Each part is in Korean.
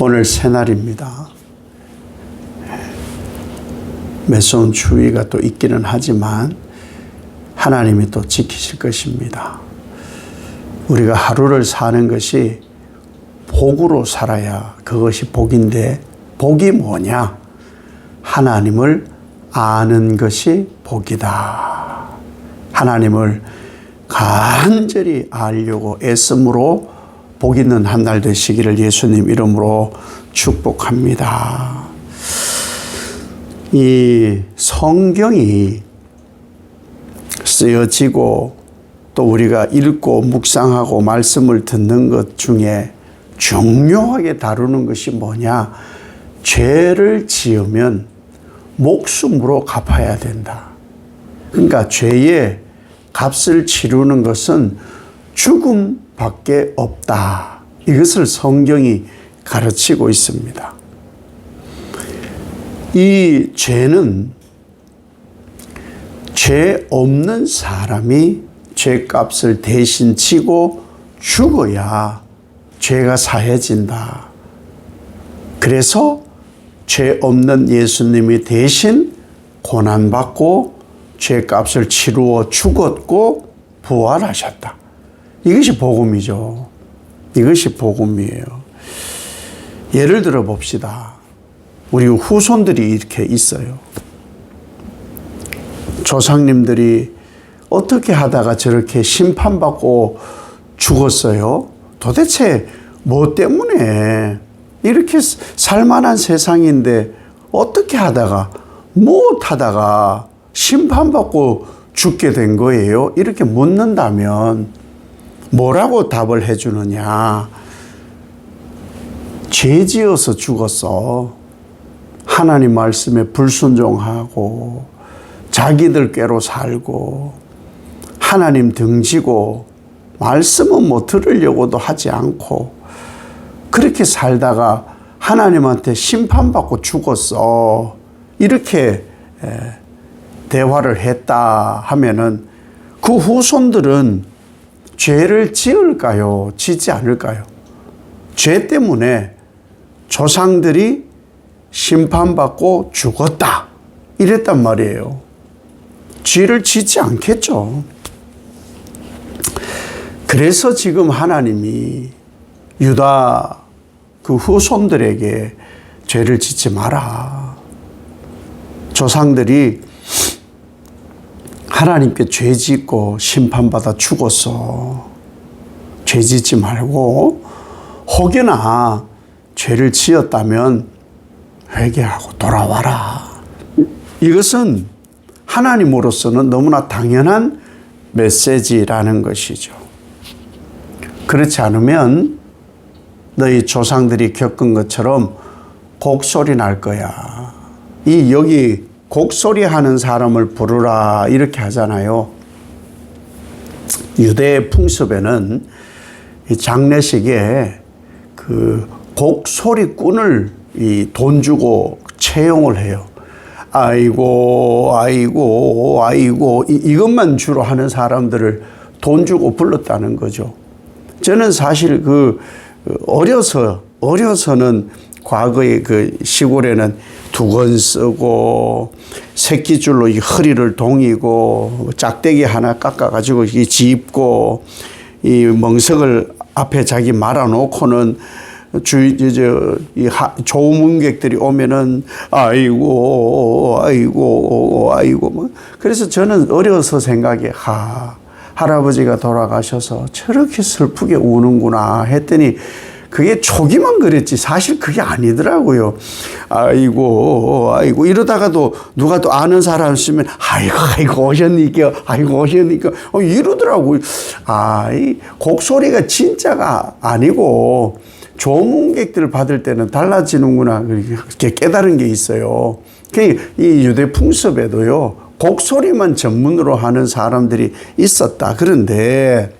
오늘 새날입니다. 매서운 추위가 또 있기는 하지만 하나님이 또 지키실 것입니다. 우리가 하루를 사는 것이 복으로 살아야 그것이 복인데, 복이 뭐냐? 하나님을 아는 것이 복이다. 하나님을 간절히 알려고 애씀으로 복 있는 한 날 되시기를 예수님 이름으로 축복합니다. 이 성경이 쓰여지고 또 우리가 읽고 묵상하고 말씀을 듣는 것 중에 중요하게 다루는 것이 뭐냐? 죄를 지으면 목숨으로 갚아야 된다. 그러니까 죄의 값을 치르는 것은 죽음밖에 없다. 이것을 성경이 가르치고 있습니다. 이 죄는 죄 없는 사람이 죄값을 대신 치고 죽어야 죄가 사해진다. 그래서 죄 없는 예수님이 대신 고난받고 죄값을 치루어 죽었고 부활하셨다. 이것이 복음이죠. 이것이 복음이에요. 예를 들어 봅시다. 우리 후손들이 이렇게 있어요. 조상님들이 어떻게 하다가 저렇게 심판받고 죽었어요? 도대체 뭐 때문에 이렇게 살만한 세상인데 어떻게 하다가 못하다가 심판받고 죽게 된 거예요? 이렇게 묻는다면 뭐라고 답을 해주느냐? 죄 지어서 죽었어. 하나님 말씀에 불순종하고 자기들 꾀로 살고 하나님 등지고 말씀은 뭐 들으려고도 하지 않고 그렇게 살다가 하나님한테 심판받고 죽었어. 이렇게 대화를 했다 하면은 그 후손들은 죄를 지을까요? 지지 않을까요? 죄 때문에 조상들이 심판받고 죽었다. 이랬단 말이에요. 죄를 지지 않겠죠. 그래서 지금 하나님이 유다 그 후손들에게 죄를 짓지 마라. 조상들이 하나님께 죄 짓고 심판받아 죽었어. 죄 짓지 말고 혹여나 죄를 지었다면 회개하고 돌아와라. 이것은 하나님으로서는 너무나 당연한 메시지라는 것이죠. 그렇지 않으면 너희 조상들이 겪은 것처럼 곡소리 날 거야. 여기 곡소리 하는 사람을 부르라 이렇게 하잖아요. 유대 풍습에는 장례식에 그 곡소리꾼을 돈 주고 채용을 해요. 아이고 아이고 아이고 이것만 주로 하는 사람들을 돈 주고 불렀다는 거죠. 저는 사실 어려서는 과거에 그 시골에는 두건 쓰고 새끼줄로 이 허리를 동이고 짝대기 하나 깎아가지고 짚고 이 멍석을 앞에 자기 말아놓고는 조문객들이 오면은 아이고 그래서 저는 어려서 생각해 할아버지가 돌아가셔서 저렇게 슬프게 우는구나 했더니 그게 초기만 그랬지 사실 그게 아니더라고요. 아이고 이러다가도 누가 또 아는 사람 있으면 아이고 오셨니까 이러더라고요. 이 곡소리가 진짜가 아니고 조문객들 받을 때는 달라지는구나 그렇게 깨달은 게 있어요. 이 유대 풍습에도요 곡소리만 전문으로 하는 사람들이 있었다. 그런데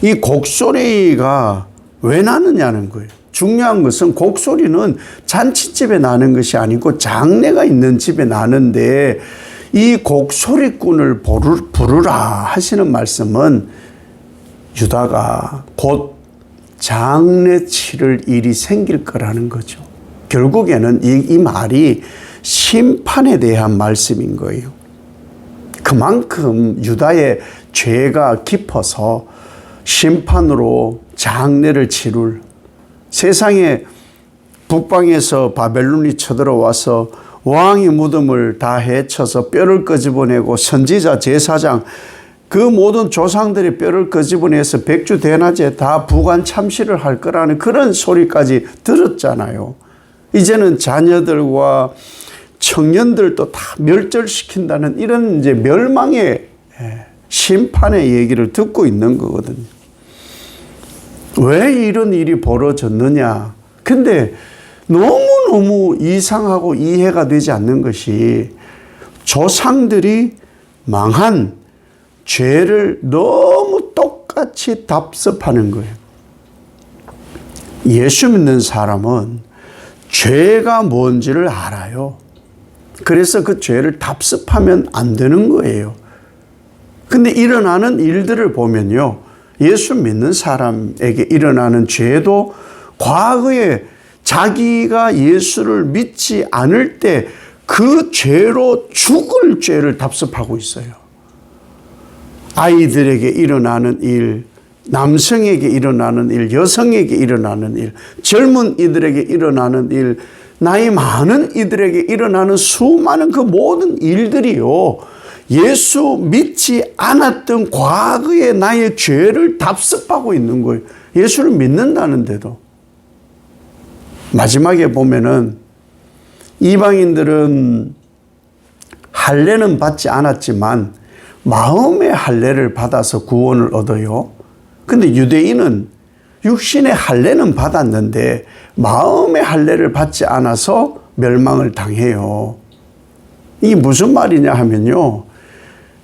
이 곡소리가 왜 나느냐는 거예요. 중요한 것은 곡소리는 잔치집에 나는 것이 아니고 장례가 있는 집에 나는데 이 곡소리꾼을 부르라 하시는 말씀은 유다가 곧 장래 치를 일이 생길 거라는 거죠. 결국에는 이 말이 심판에 대한 말씀인 거예요. 그만큼 유다의 죄가 깊어서 심판으로 장례를 치룰, 세상에 북방에서 바벨론이 쳐들어와서 왕의 무덤을 다 해쳐서 뼈를 끄집어내고 선지자, 제사장, 그 모든 조상들의 뼈를 끄집어내서 백주 대낮에 다 부관 참시를 할 거라는 그런 소리까지 들었잖아요. 이제는 자녀들과 청년들도 다 멸절시킨다는 이런 이제 멸망의 심판의 얘기를 듣고 있는 거거든요. 왜 이런 일이 벌어졌느냐? 근데 너무너무 이상하고 이해가 되지 않는 것이 조상들이 망한 죄를 너무 똑같이 답습하는 거예요. 예수 믿는 사람은 죄가 뭔지를 알아요. 그래서 그 죄를 답습하면 안 되는 거예요. 근데 일어나는 일들을 보면요, 예수 믿는 사람에게 일어나는 죄도 과거에 자기가 예수를 믿지 않을 때 그 죄로 죽을 죄를 답습하고 있어요. 아이들에게 일어나는 일, 남성에게 일어나는 일, 여성에게 일어나는 일, 젊은 이들에게 일어나는 일, 나이 많은 이들에게 일어나는 수많은 그 모든 일들이요, 예수 믿지 않았던 과거의 나의 죄를 답습하고 있는 거예요. 예수를 믿는다는데도. 마지막에 보면은 이방인들은 할례는 받지 않았지만 마음의 할례를 받아서 구원을 얻어요. 근데 유대인은 육신의 할례는 받았는데 마음의 할례를 받지 않아서 멸망을 당해요. 이게 무슨 말이냐 하면요,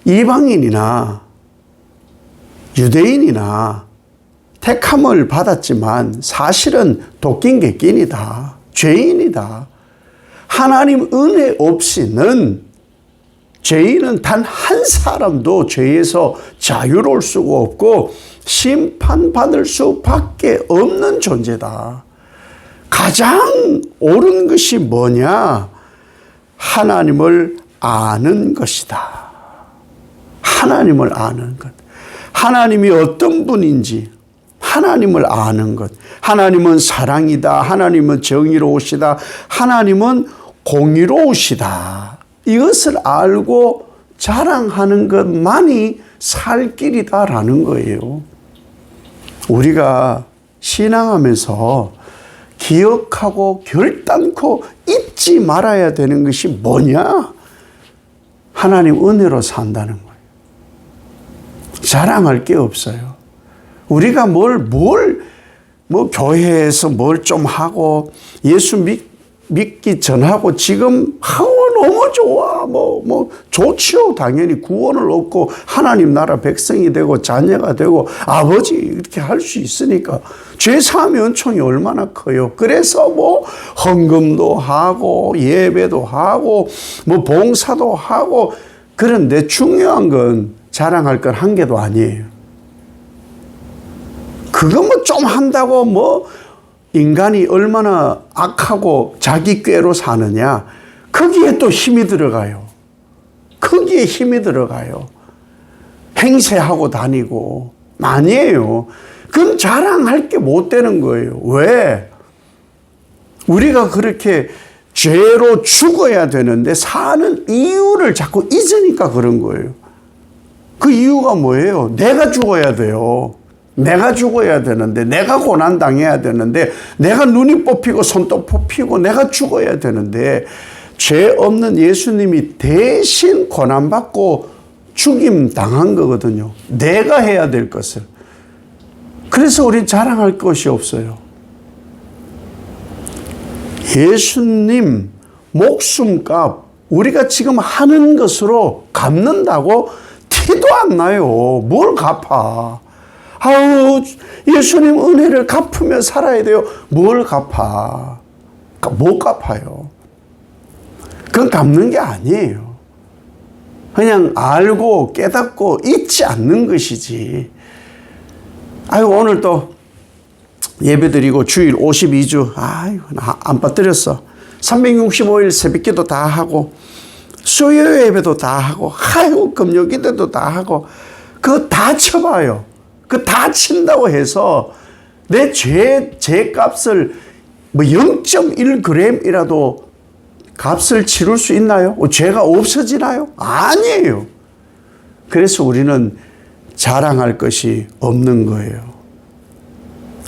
이방인이나 유대인이나 택함을 받았지만 사실은 도끼개낀이다, 죄인이다. 하나님 은혜 없이는 죄인은 단 한 사람도 죄에서 자유로울 수가 없고 심판받을 수밖에 없는 존재다. 가장 옳은 것이 뭐냐? 하나님을 아는 것이다. 하나님을 아는 것. 하나님이 어떤 분인지 하나님을 아는 것. 하나님은 사랑이다. 하나님은 정의로우시다. 하나님은 공의로우시다. 이것을 알고 자랑하는 것만이 살 길이다라는 거예요. 우리가 신앙하면서 기억하고 결단코 잊지 말아야 되는 것이 뭐냐? 하나님 은혜로 산다는 거예요. 자랑할 게 없어요. 우리가 교회에서 뭘 좀 하고 예수 믿기 전하고 지금 너무 좋아. 좋지요. 당연히 구원을 얻고 하나님 나라 백성이 되고 자녀가 되고 아버지 이렇게 할 수 있으니까 죄 사함의 은총이 얼마나 커요. 그래서 헌금도 하고 예배도 하고 봉사도 하고. 그런데 중요한 건 자랑할 건 한 개도 아니에요. 그거 좀 한다고 인간이 얼마나 악하고 자기 꾀로 사느냐. 거기에 또 힘이 들어가요. 거기에 힘이 들어가요. 행세하고 다니고. 아니에요. 그건 자랑할 게 못 되는 거예요. 왜? 우리가 그렇게 죄로 죽어야 되는데 사는 이유를 자꾸 잊으니까 그런 거예요. 그 이유가 뭐예요? 내가 죽어야 돼요. 내가 죽어야 되는데, 내가 고난당해야 되는데, 내가 눈이 뽑히고 손도 뽑히고 내가 죽어야 되는데, 죄 없는 예수님이 대신 고난받고 죽임 당한 거거든요. 내가 해야 될 것을. 그래서 우린 자랑할 것이 없어요. 예수님 목숨값 우리가 지금 하는 것으로 갚는다고 티도 안 나요. 뭘 갚아? 예수님 은혜를 갚으며 살아야 돼요. 뭘 갚아? 못 갚아요. 그건 갚는 게 아니에요. 그냥 알고 깨닫고 잊지 않는 것이지. 오늘 또 예배드리고 주일 52주 아이고 안 빠뜨렸어. 365일 새벽기도 다 하고 수요 예배도 다 하고 아이고 금요기도도 다 하고 그거 다 쳐봐요. 그거 다 친다고 해서 내 죄값을 뭐 0.1g이라도 값을 치룰 수 있나요? 죄가 없어지나요? 아니에요. 그래서 우리는 자랑할 것이 없는 거예요.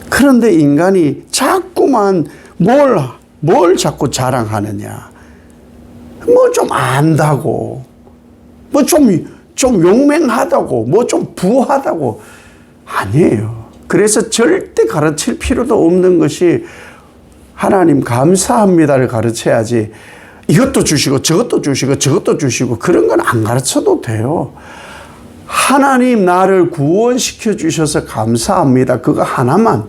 그런데 인간이 자꾸만 뭘 자꾸 자랑하느냐. 뭐 좀 안다고, 뭐 좀 용맹하다고, 뭐 좀 부하다고. 아니에요. 그래서 절대 가르칠 필요도 없는 것이 하나님 감사합니다를 가르쳐야지 이것도 주시고 저것도 주시고 저것도 주시고 그런 건 안 가르쳐도 돼요. 하나님 나를 구원시켜 주셔서 감사합니다. 그거 하나만.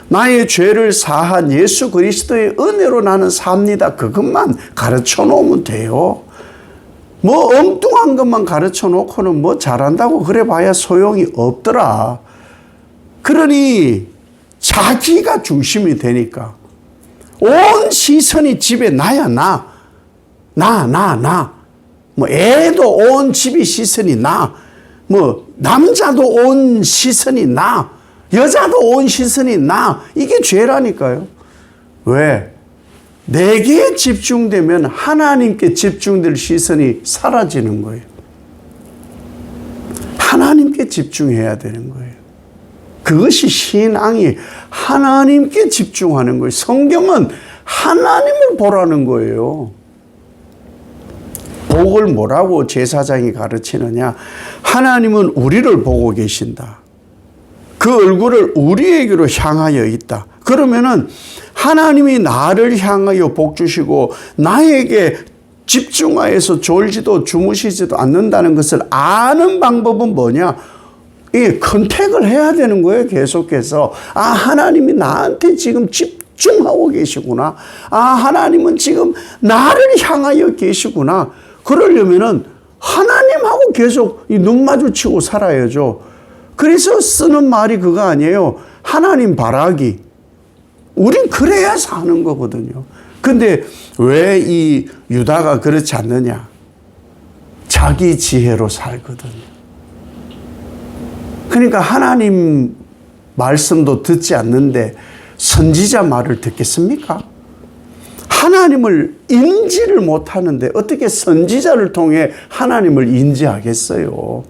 나의 죄를 사한 예수 그리스도의 은혜로 나는 삽니다. 그것만 가르쳐 놓으면 돼요. 뭐 엉뚱한 것만 가르쳐 놓고는 뭐 잘한다고 그래 봐야 소용이 없더라. 그러니 자기가 중심이 되니까 온 시선이 집에 나야 나. 뭐 애도 온 집이 시선이 나. 뭐 남자도 온 시선이 나. 여자도 온 시선이 나. 이게 죄라니까요. 왜? 내게 집중되면 하나님께 집중될 시선이 사라지는 거예요. 하나님께 집중해야 되는 거예요. 그것이 신앙이 하나님께 집중하는 거예요. 성경은 하나님을 보라는 거예요. 복을 뭐라고 제사장이 가르치느냐? 하나님은 우리를 보고 계신다. 그 얼굴을 우리에게로 향하여 있다. 그러면은 하나님이 나를 향하여 복 주시고 나에게 집중하여서 졸지도 주무시지도 않는다는 것을 아는 방법은 뭐냐? 이 컨택을 해야 되는 거예요. 계속해서. 아, 하나님이 나한테 지금 집중하고 계시구나. 아, 하나님은 지금 나를 향하여 계시구나. 그러려면은 하나님하고 계속 눈 마주치고 살아야죠. 그래서 쓰는 말이 그거 아니에요. 하나님 바라기. 우린 그래야 사는 거거든요. 근데 왜 이 유다가 그렇지 않느냐? 자기 지혜로 살거든요. 그러니까 하나님 말씀도 듣지 않는데 선지자 말을 듣겠습니까? 하나님을 인지를 못하는데 어떻게 선지자를 통해 하나님을 인지하겠어요?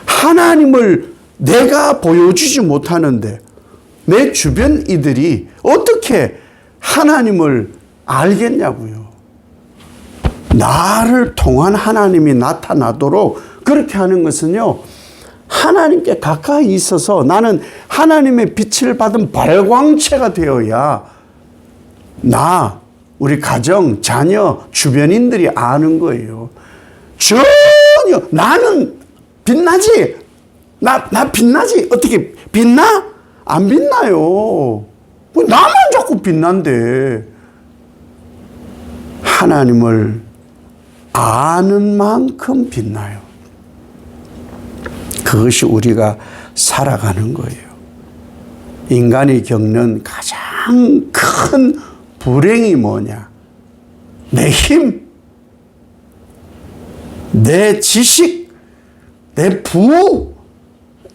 하나님을 내가 보여주지 못하는데 내 주변 이들이 어떻게 하나님을 알겠냐고요. 나를 통한 하나님이 나타나도록 그렇게 하는 것은요, 하나님께 가까이 있어서 나는 하나님의 빛을 받은 발광체가 되어야 나, 우리 가정, 자녀, 주변인들이 아는 거예요. 전혀 나는 빛나지? 나 빛나지? 어떻게 빛나? 안 빛나요. 나만 자꾸 빛난데. 하나님을 아는 만큼 빛나요. 그것이 우리가 살아가는 거예요. 인간이 겪는 가장 큰 불행이 뭐냐? 내 힘, 내 지식, 내 부,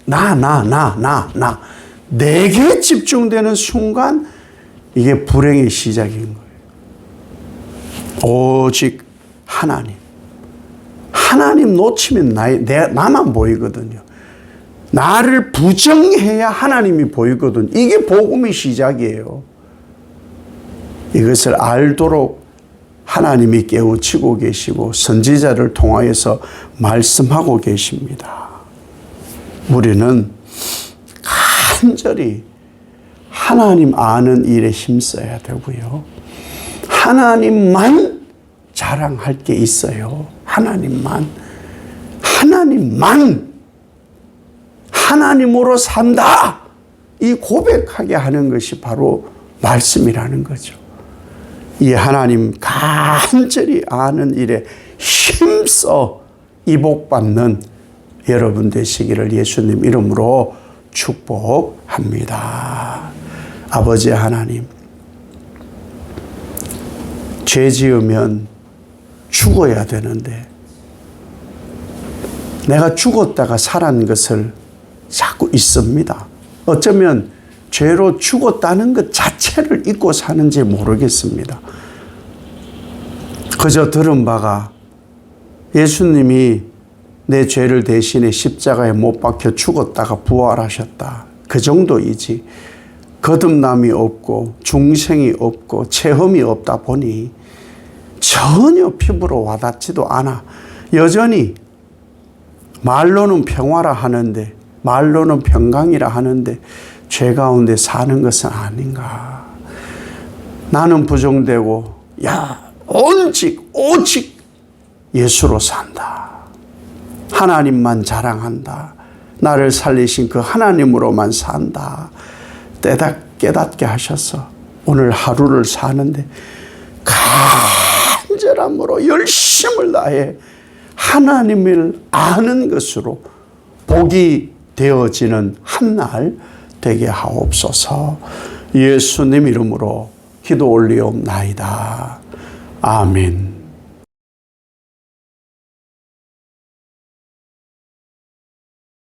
나. 내게 집중되는 순간 이게 불행의 시작인 거예요. 오직 하나님. 하나님 놓치면 나만 보이거든요. 나를 부정해야 하나님이 보이거든. 이게 복음의 시작이에요. 이것을 알도록 하나님이 깨우치고 계시고 선지자를 통하여서 말씀하고 계십니다. 우리는 간절히 하나님 아는 일에 힘써야 되고요. 하나님만 자랑할 게 있어요. 하나님만 하나님으로 산다. 이 고백하게 하는 것이 바로 말씀이라는 거죠. 이 하나님 간절히 아는 일에 힘써 이복받는 여러분 되시기를 예수님 이름으로 축복합니다. 아버지 하나님, 죄 지으면 죽어야 되는데 내가 죽었다가 살은 것을 자꾸 잊습니다. 어쩌면 죄로 죽었다는 것 자체를 잊고 사는지 모르겠습니다. 그저 들은 바가 예수님이 내 죄를 대신에 십자가에 못 박혀 죽었다가 부활하셨다. 그 정도이지. 거듭남이 없고 중생이 없고 체험이 없다 보니 전혀 피부로 와닿지도 않아. 여전히 말로는 평화라 하는데, 말로는 평강이라 하는데 죄 가운데 사는 것은 아닌가. 나는 부정되고 오직 예수로 산다. 하나님만 자랑한다. 나를 살리신 그 하나님으로만 산다. 깨닫게 하셔서 오늘 하루를 사는데 간절함으로 열심을 다해 하나님을 아는 것으로 복이 되어지는 한날 되게 하옵소서. 예수님 이름으로 기도 올리옵나이다. 아멘.